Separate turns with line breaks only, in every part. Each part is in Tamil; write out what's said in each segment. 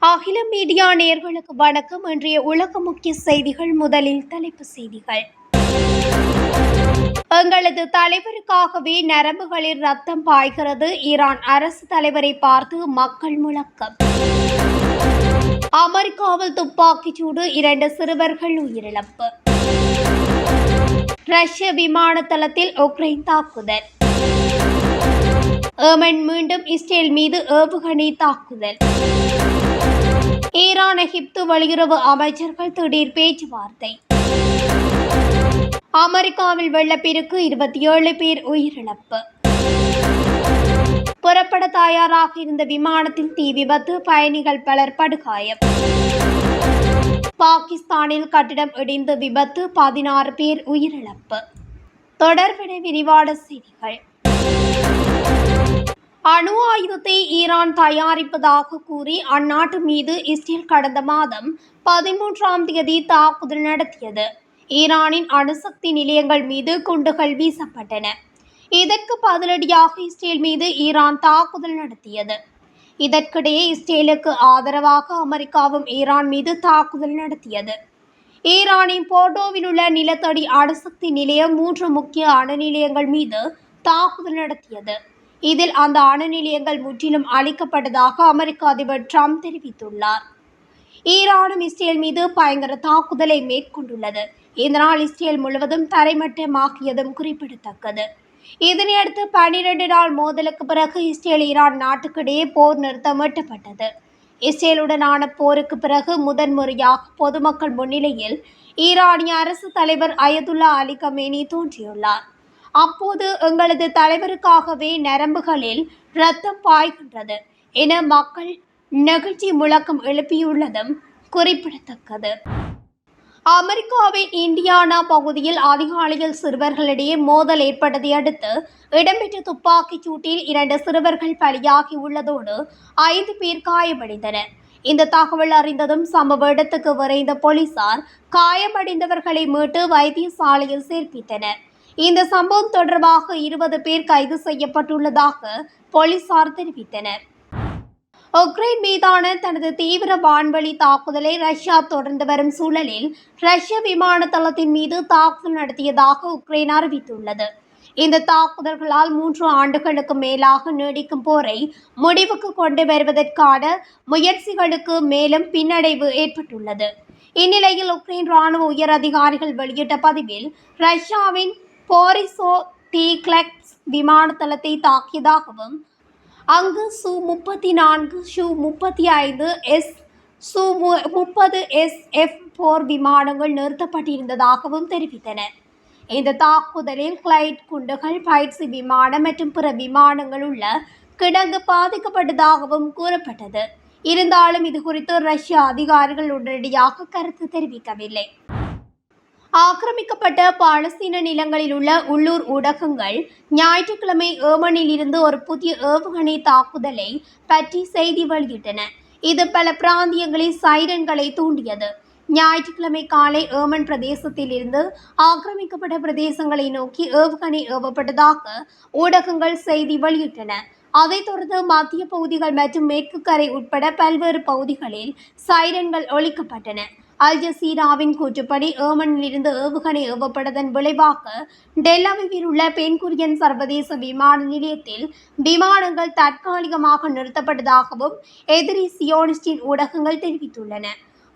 அகில மீடியா நேயர்களுக்கு வணக்கம். இன்றைய உலக முக்கிய செய்திகள். முதலில் தலைப்புச் செய்திகள். எங்களது தலைவருக்காகவே நரம்புகளில் ரத்தம் பாய்கிறது. ஈரான் அரசு தலைவரை பார்த்து மக்கள் முழக்கம். அமெரிக்காவில் துப்பாக்கிச்சூடு, 2 சிறுவர்கள் உயிரிழப்பு. ரஷ்ய விமான தளத்தில் உக்ரைன் தாக்குதல். ஏமன் மீண்டும் இஸ்ரேல் மீது ஏவுகணை தாக்குதல். ஈரான் எகிப்து வெளியுறவு அமைச்சர்கள் திடீர் பேச்சுவார்த்தை. அமெரிக்காவில் வெள்ளப்பெருக்கு, 27 பேர் உயிரிழப்பு. புறப்பட தயாராக இருந்த விமானத்தில் தீ விபத்து, பயணிகள் பலர் படுகாயம். பாகிஸ்தானில் கட்டிடம் இடிந்து விபத்து, 16 பேர் உயிரிழப்பு. தொடர்பென விரிவான செய்திகள். அணு ஆயுதத்தை ஈரான் தயாரிப்பதாக கூறி அந்நாட்டு மீது இஸ்ரேல் கடந்த மாதம் 13ஆம் தேதி தாக்குதல் நடத்தியது. ஈரானின் அணுசக்தி நிலையங்கள் மீது குண்டுகள் வீசப்பட்டன. இதற்கு பதிலடியாக இஸ்ரேல் மீது ஈரான் தாக்குதல் நடத்தியது. இதற்கிடையே இஸ்ரேலுக்கு ஆதரவாக அமெரிக்காவும் ஈரான் மீது தாக்குதல் நடத்தியது. ஈரானின் போர்டோவில் உள்ள நிலத்தடி அணுசக்தி நிலையம் 3 முக்கிய அணு நிலையங்கள் மீது தாக்குதல் நடத்தியது. இதில் அந்த அணு நிலையங்கள் முற்றிலும் அழிக்கப்பட்டதாக அமெரிக்க அதிபர் ட்ரம்ப் தெரிவித்துள்ளார். ஈரானும் இஸ்ரேல் மீது பயங்கர தாக்குதலை மேற்கொண்டுள்ளது. இதனால் இஸ்ரேல் முழுவதும் தரைமட்டமாகியதும் குறிப்பிடத்தக்கது. இதனையடுத்து 12 நாள் மோதலுக்கு பிறகு இஸ்ரேல் ஈரான் நாட்டுக்கிடையே போர் நிறுத்தம் எட்டப்பட்டது. இஸ்ரேலுடனான போருக்கு பிறகு முதன்முறையாக பொதுமக்கள் முன்னிலையில் ஈரானிய அரசு தலைவர் அயதுல்லா அலி கமேனி தோன்றியுள்ளார். அப்போது எங்களது தலைவருக்காகவே நரம்புகளில் ரத்தம் பாய்கின்றது என மக்கள் நெகிழ்ச்சி முழக்கம் எழுப்பியுள்ளதும் குறிப்பிடத்தக்கது. அமெரிக்காவின் இண்டியானா பகுதியில் அதிகாலையில் சிறுவர்களிடையே மோதல் ஏற்பட்டதை அடுத்து இடம்பெற்ற துப்பாக்கிச் சூட்டில் 2 சிறுவர்கள் பலியாகி உள்ளதோடு 5 பேர் காயமடைந்தனர். இந்த தகவல் அறிந்ததும் சம்பவ இடத்துக்கு விரைந்த போலீசார் காயமடைந்தவர்களை மீட்டு வைத்தியசாலையில் சேர்ப்பித்தனர். இந்த சம்பவம் தொடர்பாக 20 பேர் கைது செய்யப்பட்டுள்ளதாக போலீசார் தெரிவித்தனர். உக்ரைன் மீதான தனது தீவிர வான்வழி தாக்குதலை ரஷ்யா தொடர்ந்து வரும் சூழலில் ரஷ்ய விமான தளத்தின் மீது தாக்குதல் நடத்தியதாக உக்ரைன் அறிவித்துள்ளது. இந்த தாக்குதல்களால் 3 ஆண்டுகளுக்கு மேலாக நீடிக்கும் போரை முடிவுக்கு கொண்டு வருவதற்கான முயற்சிகளுக்கு மேலும் பின்னடைவு ஏற்பட்டுள்ளது. இந்நிலையில் உக்ரைன் ராணுவ உயர் அதிகாரிகள் வெளியிட்ட பதிவில் ரஷ்யாவின் போரிசோ டீக்லெக்ஸ் விமான தளத்தை தாக்கியதாகவும் அங்கு சு-34, சு-35, சு-30 SF-4 விமானங்கள் நிறுத்தப்பட்டிருந்ததாகவும் தெரிவித்தனர். இந்த தாக்குதலில் கிளைட் குண்டுகள், பயிற்சி விமானம் மற்றும் பிற விமானங்கள் உள்ள கிடங்கு பாதிக்கப்பட்டதாகவும் கூறப்பட்டது. இருந்தாலும் இதுகுறித்து ரஷ்ய அதிகாரிகள் உடனடியாக கருத்து தெரிவிக்கவில்லை. ஆக்கிரமிக்கப்பட்ட பாலஸ்தீன நிலங்களில் உள்ள உள்ளூர் ஊடகங்கள் ஞாயிற்றுக்கிழமை ஏமனில் இருந்து ஒரு புதிய ஏவுகணை தாக்குதலை பற்றி செய்தி வெளியிட்டன. இது பல பிராந்தியங்களில் சைரன்களை தூண்டியது. ஞாயிற்றுக்கிழமை காலை ஏமன் பிரதேசத்தில் இருந்து ஆக்கிரமிக்கப்பட்ட பிரதேசங்களை நோக்கி ஏவுகணை ஏவப்பட்டதாக ஊடகங்கள் செய்தி வெளியிட்டன. அதைத் தொடர்ந்து மத்திய பகுதிகள் மற்றும் மேற்கு கரை உட்பட பல்வேறு பகுதிகளில் சைரன்கள் ஒலிக்கப்பட்டன. அல் ஜசீராவின் கூற்றுப்படி ஏமனில் இருந்து ஏவுகணை ஏவப்பட்டதன் விளைவாக டெல்-அவிவில் உள்ள பென் குரியன் சர்வதேச விமான நிலையத்தில் விமானங்கள் தற்காலிகமாக நிறுத்தப்பட்டதாகவும் எதிரி சியோனிஸ்டின் ஊடகங்கள் தெரிவித்துள்ளன.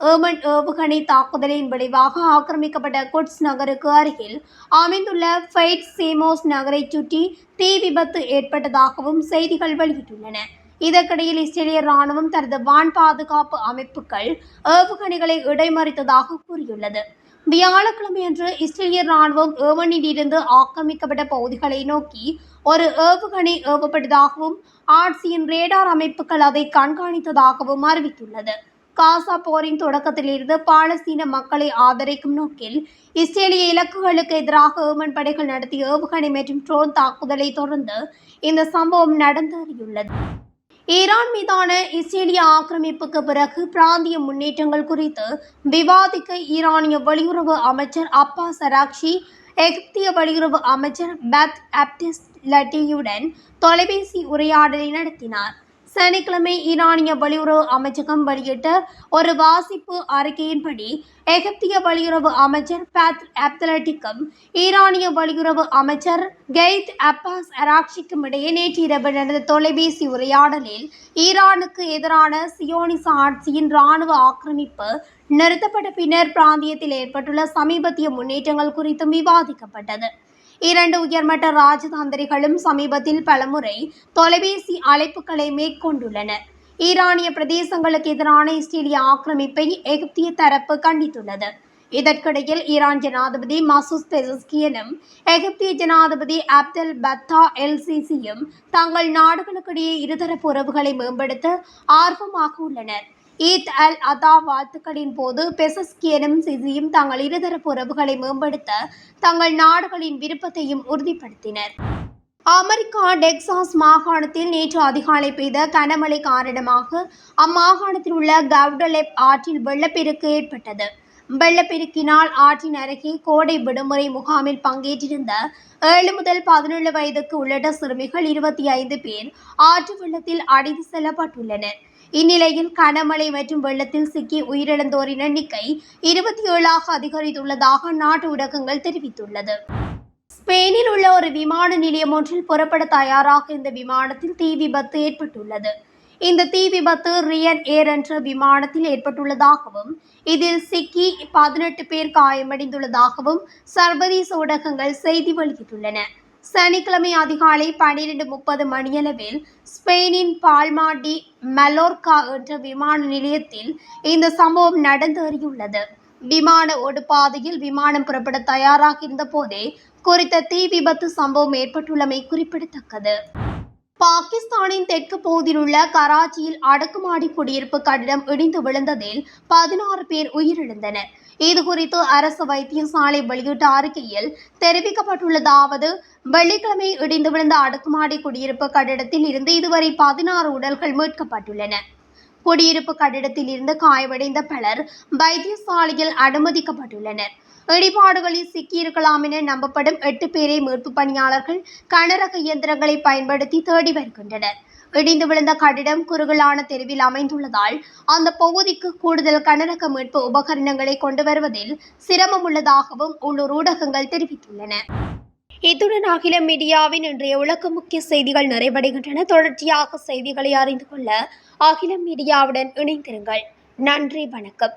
ஏமன் ஏவுகணை தாக்குதலின் விளைவாக ஆக்கிரமிக்கப்பட்ட குட்ஸ் நகருக்கு அருகில் அமைந்துள்ள ஃபெய்ட் சேமோஸ் நகரை சுற்றி தீ விபத்து ஏற்பட்டதாகவும் செய்திகள் வெளியிட்டுள்ளன. இதற்கிடையில் இஸ்ரேலிய ராணுவம் தனது வான் பாதுகாப்பு அமைப்புகள் ஏவுகணைகளை இடைமறித்ததாக கூறியுள்ளது. வியாழக்கிழமையன்று இஸ்ரேலிய ராணுவம் ஏமனில் இருந்து ஆக்கிரமிக்கப்பட்ட பகுதிகளை நோக்கி ஒரு ஏவுகணை ஏவப்பட்டதாகவும் ஆட்சியின் ரேடார் அமைப்புகள் அதை கண்காணித்ததாகவும் அறிவித்துள்ளது. காசா போரின் தொடக்கத்திலிருந்து பாலஸ்தீன மக்களை ஆதரிக்கும் நோக்கில் இஸ்ரேலிய இலக்குகளுக்கு எதிராக ஏமன் படைகள் நடத்திய ஏவுகணை மற்றும் ட்ரோன் தாக்குதலை தொடர்ந்து இந்த சம்பவம் நடந்தேறியுள்ளது. ஈரான் மீதான இஸ்ரேலிய ஆக்கிரமிப்புக்கு பிறகு பிராந்திய முன்னேற்றங்கள் குறித்து விவாதிக்க ஈரானிய வெளியுறவு அமைச்சர் அப்பாஸ் அராக்ஷி எகிப்திய வெளியுறவு அமைச்சர் பெத் அப்டெஸ் லட்டியுடன் தொலைபேசி உரையாடலை நடத்தினார். சனிக்கிழமை ஈரானிய வெளியுறவு அமைச்சகம் வெளியிட்ட ஒரு வாசிப்பு அறிக்கையின்படி எகிப்திய வெளியுறவு அமைச்சர் பெத் அப்தலட்டிக்கும் ஈரானிய வெளியுறவு அமைச்சர் கெய்த் அப்பாஸ் அராக்சிக்கும் இடையே நேற்று இரவு நடந்த தொலைபேசி உரையாடலில் ஈரானுக்கு எதிரான சியோனிச ஆட்சியின் இராணுவ ஆக்கிரமிப்பு நிறுத்தப்பட்ட பின்னர் பிராந்தியத்தில் ஏற்பட்டுள்ள சமீபத்திய முன்னேற்றங்கள் குறித்தும் விவாதிக்கப்பட்டது. இரண்டு உயர்மட்ட ராஜதந்திரிகளும் சமீபத்தில் பலமுறை தொலைபேசி அழைப்புகளை மேற்கொண்டுள்ளனர். ஈரானிய பிரதேசங்களுக்கு எதிரான இஸ்ரேலிய ஆக்கிரமிப்பை எகிப்திய தரப்பு கண்டித்துள்ளது. இதற்கிடையில் ஈரான் ஜனாதிபதி மசூத் பெசஸ்கியனும் எகிப்திய ஜனாதிபதி அப்தெல் பத்தா எல் சிசியும் தங்கள் நாடுகளுக்கிடையே இருதரப்பு உறவுகளை மேம்படுத்த ஆர்வமாக உள்ளனர். ஈத் அல் அதா வாழ்த்துக்களின் போது பெசஸ்கியனும் சிசியும் தங்கள் இருதரப்பு உறவுகளை மேம்படுத்த தங்கள் நாடுகளின் விருப்பத்தையும் உறுதிப்படுத்தினர். அமெரிக்கா டெக்சாஸ் மாகாணத்தில் நேற்று அதிகாலை பெய்த கனமழை காரணமாக அம்மாகாணத்தில் உள்ள கவுடலெப் ஆற்றில் வெள்ளப்பெருக்கு ஏற்பட்டது. வெள்ளப்பெருக்கினால் ஆற்றின் அருகே கோடை விடுமுறை முகாமில் பங்கேற்றிருந்த 7 முதல் 17 வயதுக்கு உள்ளிட்ட சிறுமிகள் 25 பேர் ஆற்று வெள்ளத்தில் அடித்து செல்லப்பட்டுள்ளனர். இந்நிலையில் கனமழை மற்றும் வெள்ளத்தில் சிக்கி உயிரிழந்தோரின் எண்ணிக்கை 27ஆக அதிகரித்துள்ளதாக அந்நாட்டு ஊடகங்கள் தெரிவித்துள்ளது. ஸ்பெயினில் உள்ள ஒரு விமான நிலையம் ஒன்றில் புறப்பட தயாராக இருந்த விமானத்தில் தீ விபத்து ஏற்பட்டுள்ளது. இந்த தீ விபத்து ரியன் ஏர் என்ற விமானத்தில் ஏற்பட்டுள்ளதாகவும் இதில் சிக்கி 18 பேர் காயமடைந்துள்ளதாகவும் சர்வதேச ஊடகங்கள் செய்தி வெளியிட்டுள்ளன. சனிக்கிழமை அதிகாலை 12:30 மணியளவில் ஸ்பெயினின் பால்மா டி மல்லோர்கா என்ற விமான நிலையத்தில் இந்த சம்பவம் நடந்தேறியுள்ளது. விமான ஓடுபாதையில் விமானம் புறப்பட தயாராக இருந்த போதே குறித்த தீ விபத்து சம்பவம் ஏற்பட்டுள்ளமை குறிப்பிடத்தக்கது. பாகிஸ்தானின் தெற்கு பகுதியில் உள்ள கராச்சியில் அடுக்குமாடி குடியிருப்பு கட்டிடம் இடிந்து விழுந்ததில் 16 பேர் உயிரிழந்தனர். இதுகுறித்து அரசு வைத்தியசாலை வெளியிட்ட அறிக்கையில் தெரிவிக்கப்பட்டுள்ளதாவது, வெள்ளிக்கிழமை இடிந்து விழுந்த அடுக்குமாடி குடியிருப்பு கட்டிடத்தில் இருந்து இதுவரை 16 உடல்கள் மீட்கப்பட்டுள்ளன. குடியிருப்பு கட்டிடத்தில் இருந்து காயமடைந்த பலர் வைத்தியசாலையில் அனுமதிக்கப்பட்டுள்ளனர். இடிபாடுகளில் சிக்கியிருக்கலாம் என நம்பப்படும் 8 பேரை மீட்பு பணியாளர்கள் கனரக இயந்திரங்களை பயன்படுத்தி தேடி வருகின்றனர். இடிந்து விழுந்த கட்டிடம் குறுகலான தெருவில் அமைந்துள்ளதால் அந்த பகுதிக்கு கூடுதல் கனரக மீட்பு உபகரணங்களை கொண்டு வருவதில் சிரமம் உள்ளதாகவும் உள்ளூர் ஊடகங்கள் தெரிவித்துள்ளன. இத்துடன் அகிலம் மீடியாவின் இன்றைய உலக முக்கிய செய்திகள் நிறைவடைகின்றன. தொடர்ச்சியாக செய்திகளை அறிந்து கொள்ள அகிலம் மீடியாவுடன் இணைந்திருங்கள். நன்றி, வணக்கம்.